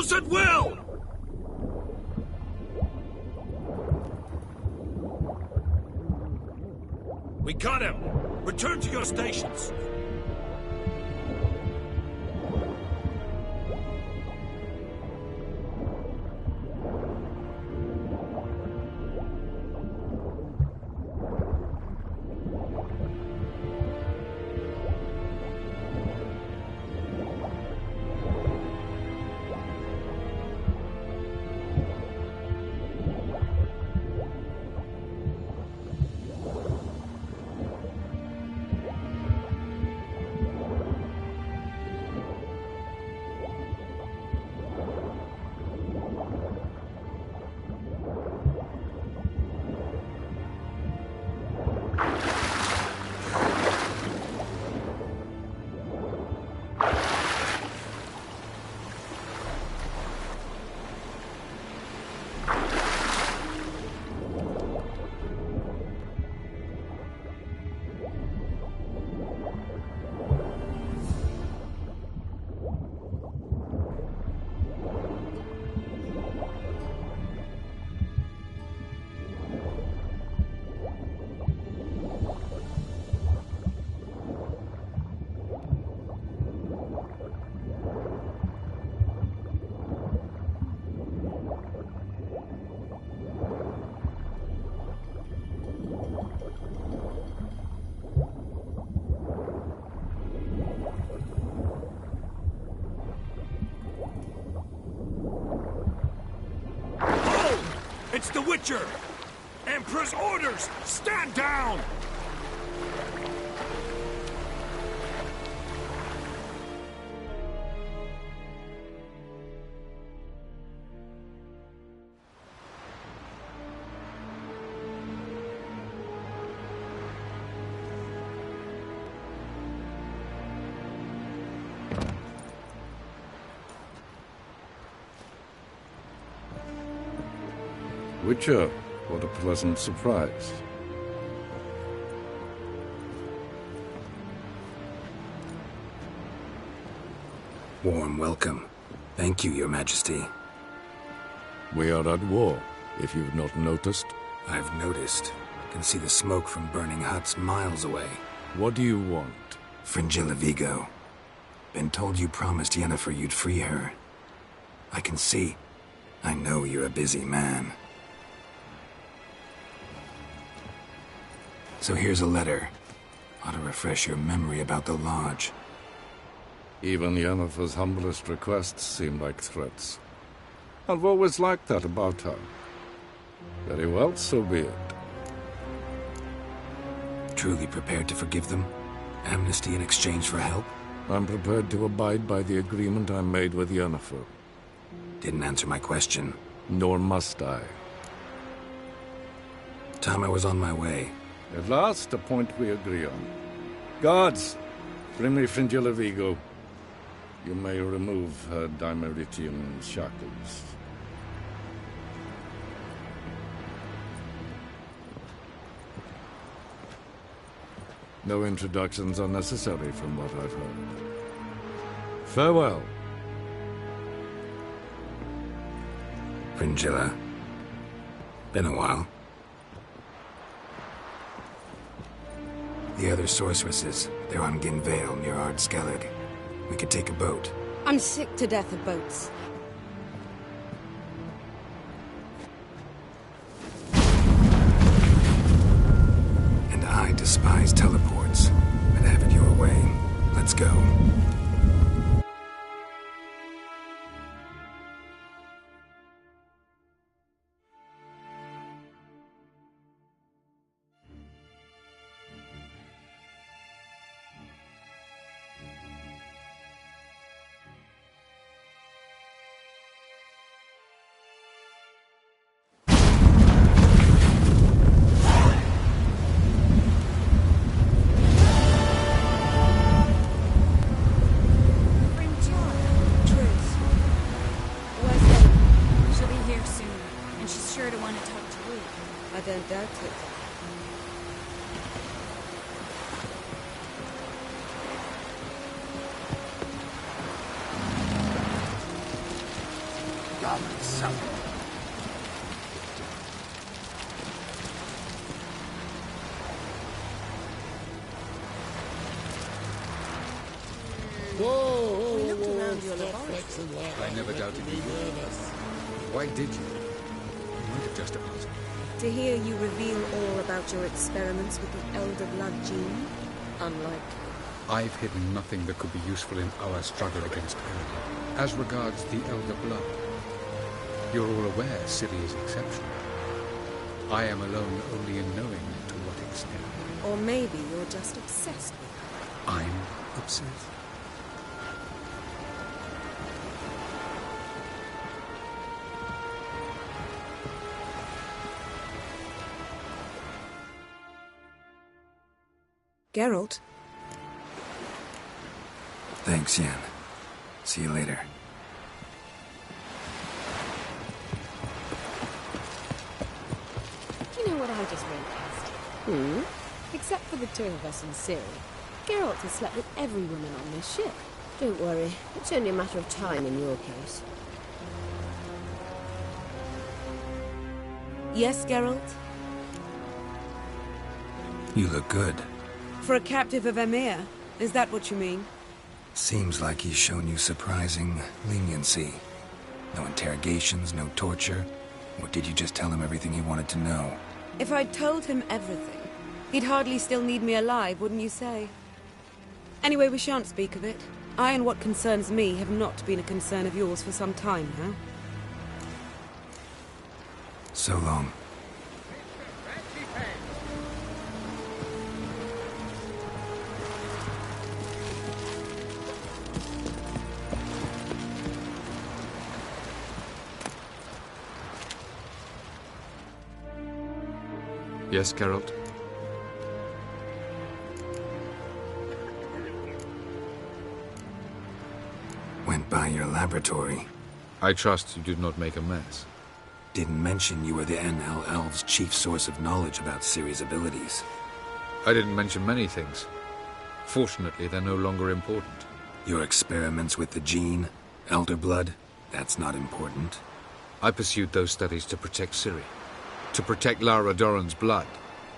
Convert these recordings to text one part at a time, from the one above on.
Close at will! We got him! Return to your stations! It's the Witcher! Emperor's orders! Stand down! Witcher, what a pleasant surprise. Warm welcome. Thank you, Your Majesty. We are at war, if you've not noticed. I've noticed. I can see the smoke from burning huts miles away. What do you want? Fringilla Vigo. Been told you promised Yennefer you'd free her. I can see. I know you're a busy man. So here's a letter. Ought to refresh your memory about the Lodge. Even Yennefer's humblest requests seem like threats. I've always liked that about her. Very well, so be it. Truly prepared to forgive them? Amnesty in exchange for help? I'm prepared to abide by the agreement I made with Yennefer. Didn't answer my question. Nor must I. Time I was on my way. At last, a point we agree on. Guards, bring me Fringilla Vigo. You may remove her Dimeritium shackles. No introductions are necessary from what I've heard. Farewell. Fringilla. Been a while. The other sorceresses, they're on Ginvale near Ard-Skellig. We could take a boat. I'm sick to death of boats. And I despise teleports. But have it your way. Let's go. some. We looked around your laboratory. I never doubted you. Why did you? You might have just asked. To hear you reveal all about your experiments with the Elder Blood gene, unlike... I've hidden nothing that could be useful in our struggle against Eredin. As regards the Elder Blood, you're all aware Ciri is exceptional. I am alone only in knowing to what extent. Or maybe you're just obsessed with her. I'm obsessed. Geralt? Thanks, Yen. See you later. You know what I just realized? Except for the two of us and Ciri, Geralt has slept with every woman on this ship. Don't worry, it's only a matter of time in your case. Yes, Geralt? You look good. For a captive of Emir, is that what you mean? Seems like he's shown you surprising leniency. No interrogations, no torture. Or did you just tell him everything he wanted to know? If I'd told him everything, he'd hardly still need me alive, wouldn't you say? Anyway, we shan't speak of it. I and what concerns me have not been a concern of yours for some time now. So long. Yes, Geralt? Went by your laboratory. I trust you did not make a mess. Didn't mention you were the NL Elves' chief source of knowledge about Ciri's abilities. I didn't mention many things. Fortunately, they're no longer important. Your experiments with the gene, Elder Blood, that's not important. I pursued those studies to protect Ciri. To protect Lara Doran's blood,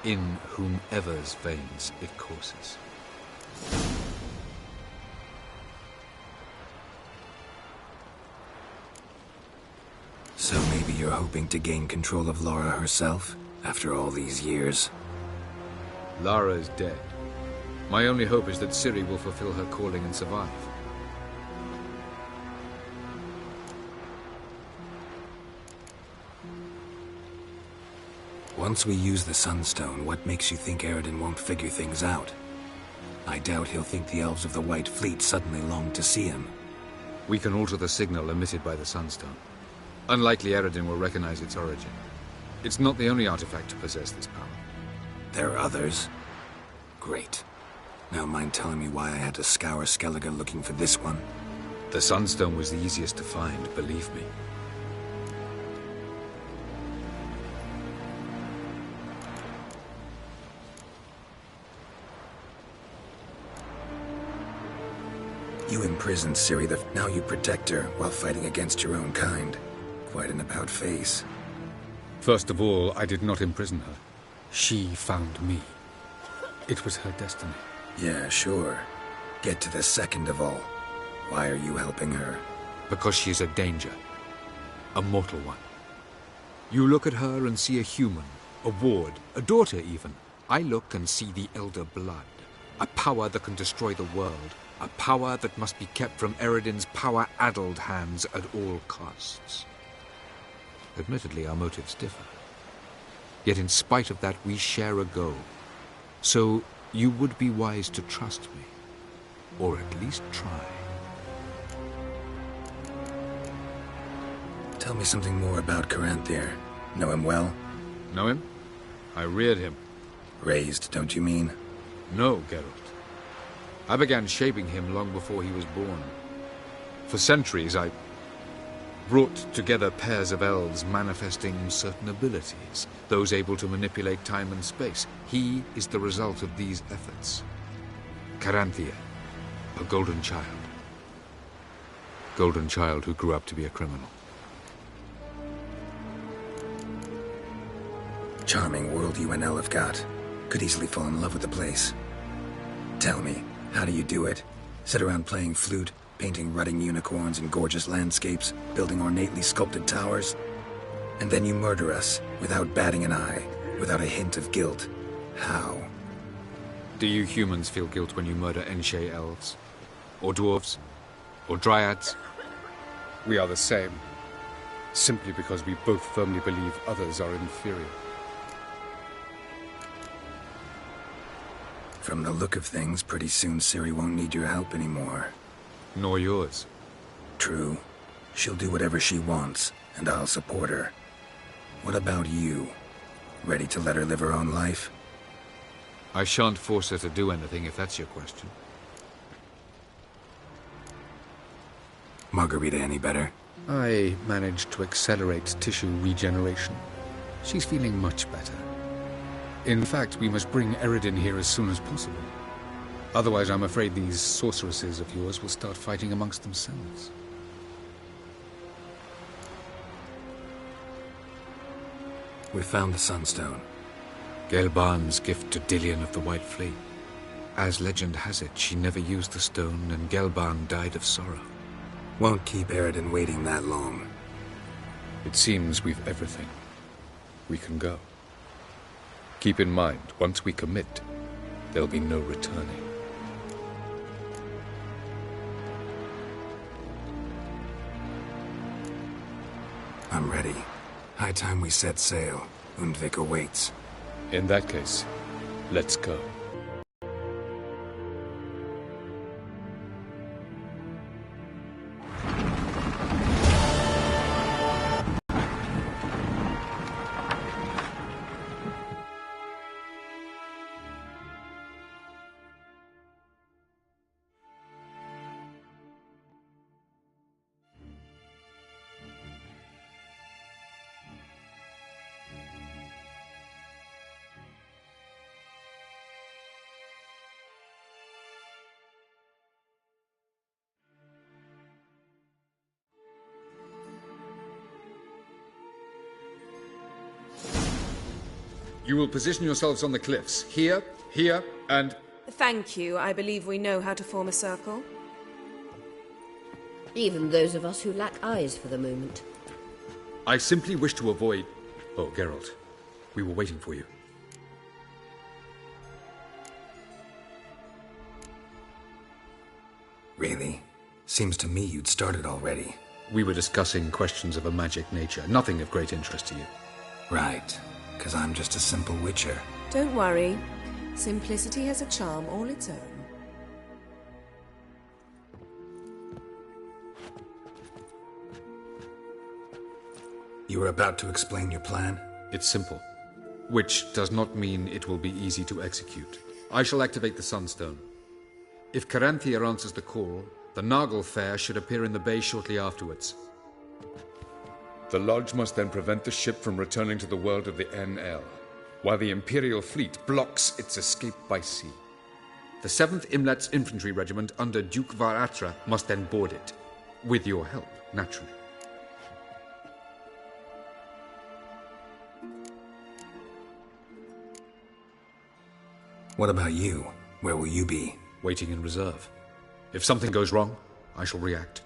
in whomever's veins it courses. So maybe you're hoping to gain control of Lara herself, after all these years? Lara is dead. My only hope is that Ciri will fulfill her calling and survive. Once we use the Sunstone, what makes you think Eredin won't figure things out? I doubt he'll think the Elves of the White Fleet suddenly long to see him. We can alter the signal emitted by the Sunstone. Unlikely Eredin will recognize its origin. It's not the only artifact to possess this power. There are others? Great. Now mind telling me why I had to scour Skellige looking for this one? The Sunstone was the easiest to find, believe me. You imprisoned Ciri, now you protect her while fighting against your own kind. Quite an about-face. First of all, I did not imprison her. She found me. It was her destiny. Yeah, sure. Get to the second of all. Why are you helping her? Because she is a danger. A mortal one. You look at her and see a human, a ward, a daughter even. I look and see the Elder Blood. A power that can destroy the world. A power that must be kept from Eredin's power-addled hands at all costs. Admittedly, our motives differ. Yet in spite of that, we share a goal. So, you would be wise to trust me. Or at least try. Tell me something more about Caranthir. Know him well? Know him? I reared him. Raised, don't you mean? No, Geralt. I began shaping him long before he was born. For centuries, I brought together pairs of elves manifesting certain abilities, those able to manipulate time and space. He is the result of these efforts. Caranthir, a golden child. Golden child who grew up to be a criminal. Charming world you and Elle have got. Could easily fall in love with the place. Tell me, how do you do it? Sit around playing flute, painting rutting unicorns in gorgeous landscapes, building ornately sculpted towers? And then you murder us, without batting an eye, without a hint of guilt. How? Do you humans feel guilt when you murder Enshe elves? Or dwarves? Or dryads? We are the same. Simply because we both firmly believe others are inferior. From the look of things, pretty soon Ciri won't need your help anymore. Nor yours. True. She'll do whatever she wants, and I'll support her. What about you? Ready to let her live her own life? I shan't force her to do anything, if that's your question. Margarita any better? I managed to accelerate tissue regeneration. She's feeling much better. In fact, we must bring Eredin here as soon as possible. Otherwise, I'm afraid these sorceresses of yours will start fighting amongst themselves. We found the Sunstone. Gelban's gift to Dillion of the White Fleet. As legend has it, she never used the stone, and Gelban died of sorrow. Won't keep Eredin waiting that long. It seems we've everything. We can go. Keep in mind, once we commit, there'll be no returning. I'm ready. High time we set sail. Undvik awaits. In that case, let's go. You will position yourselves on the cliffs. Here, here, and... Thank you. I believe we know how to form a circle. Even those of us who lack eyes for the moment. I simply wish to avoid... Oh, Geralt. We were waiting for you. Really? Seems to me you'd started already. We were discussing questions of a magic nature, nothing of great interest to you. Right. 'Cause I'm just a simple witcher. Don't worry. Simplicity has a charm all its own. You were about to explain your plan? It's simple. Which does not mean it will be easy to execute. I shall activate the Sunstone. If Caranthia answers the call, the Nargle Fair should appear in the bay shortly afterwards. The Lodge must then prevent the ship from returning to the world of the NL, while the Imperial fleet blocks its escape by sea. The 7th Imlet's Infantry Regiment under Duke Varatra must then board it. With your help, naturally. What about you? Where will you be? Waiting in reserve. If something goes wrong, I shall react.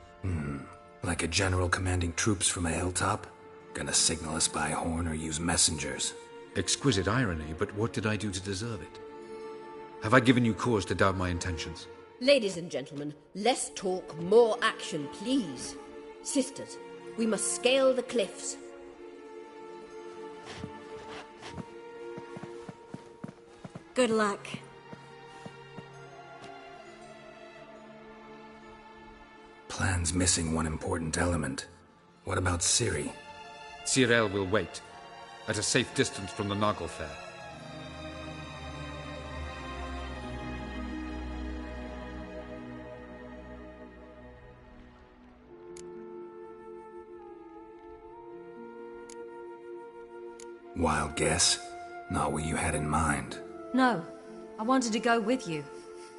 Like a general commanding troops from a hilltop? Gonna signal us by horn or use messengers? Exquisite irony, but what did I do to deserve it? Have I given you cause to doubt my intentions? Ladies and gentlemen, less talk, more action, please. Sisters, we must scale the cliffs. Good luck. Plan's missing one important element. What about Ciri? Cyril will wait, at a safe distance from the Nargle Fair. Wild guess? Not what you had in mind. No, I wanted to go with you.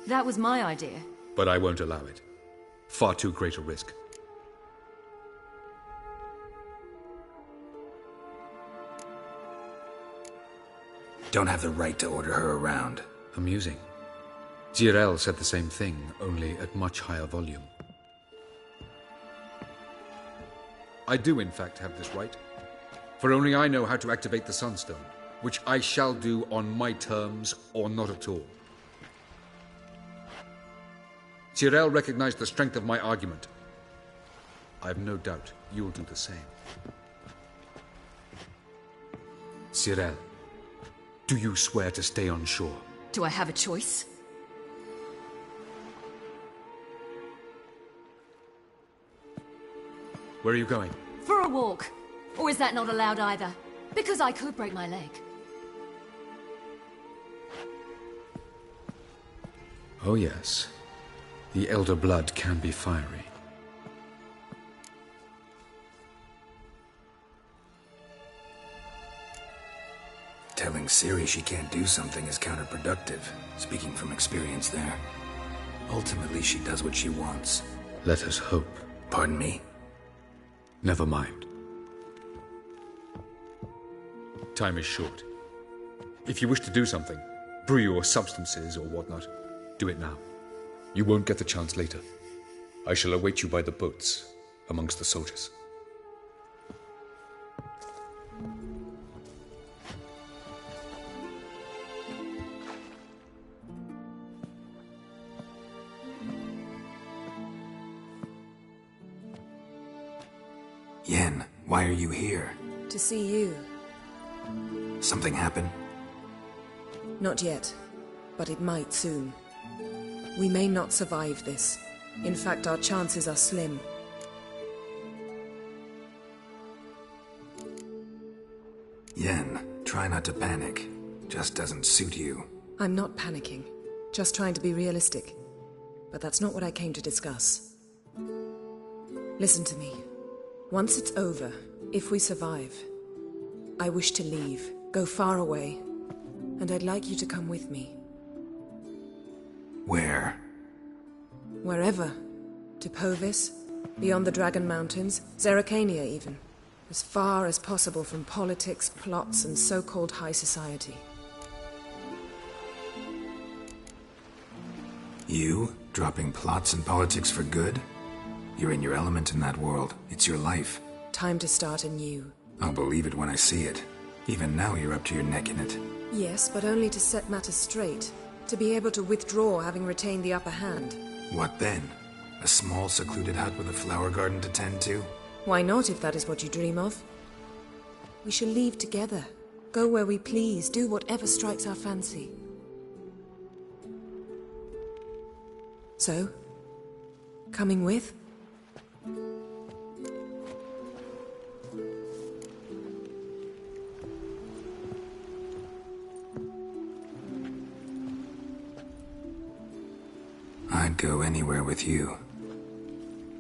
That was my idea. But I won't allow it. Far too great a risk. Don't have the right to order her around. Amusing. Jirel said the same thing, only at much higher volume. I do, in fact, have this right. For only I know how to activate the Sunstone, which I shall do on my terms or not at all. Jirel recognized the strength of my argument. I have no doubt you'll do the same. Jirel, do you swear to stay on shore? Do I have a choice? Where are you going? For a walk. Or is that not allowed either? Because I could break my leg. Oh yes. The Elder Blood can be fiery. Telling Ciri she can't do something is counterproductive, speaking from experience there. Ultimately, she does what she wants. Let us hope. Pardon me? Never mind. Time is short. If you wish to do something, brew your substances or whatnot, do it now. You won't get the chance later. I shall await you by the boats, amongst the soldiers. Yen, why are you here? To see you. Something happen? Not yet, but it might soon. We may not survive this. In fact, our chances are slim. Yen, try not to panic. Just doesn't suit you. I'm not panicking. Just trying to be realistic. But that's not what I came to discuss. Listen to me. Once it's over, if we survive, I wish to leave, go far away, and I'd like you to come with me. Where? Wherever. To Povis, beyond the Dragon Mountains, Zeracania even. As far as possible from politics, plots, and so-called high society. You? Dropping plots and politics for good? You're in your element in that world. It's your life. Time to start anew. I'll believe it when I see it. Even now you're up to your neck in it. Yes, but only to set matters straight. To be able to withdraw having retained the upper hand. What then? A small secluded hut with a flower garden to tend to? Why not, if that is what you dream of? We shall leave together. Go where we please, do whatever strikes our fancy. So? Coming with? I'd go anywhere with you.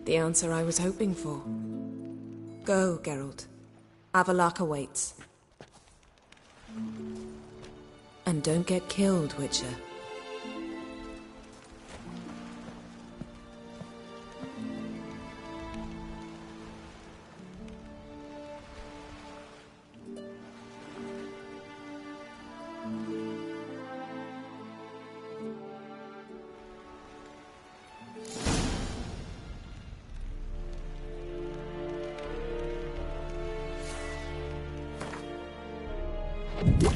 The answer I was hoping for. Go, Geralt. Avalok awaits. And don't get killed, Witcher. You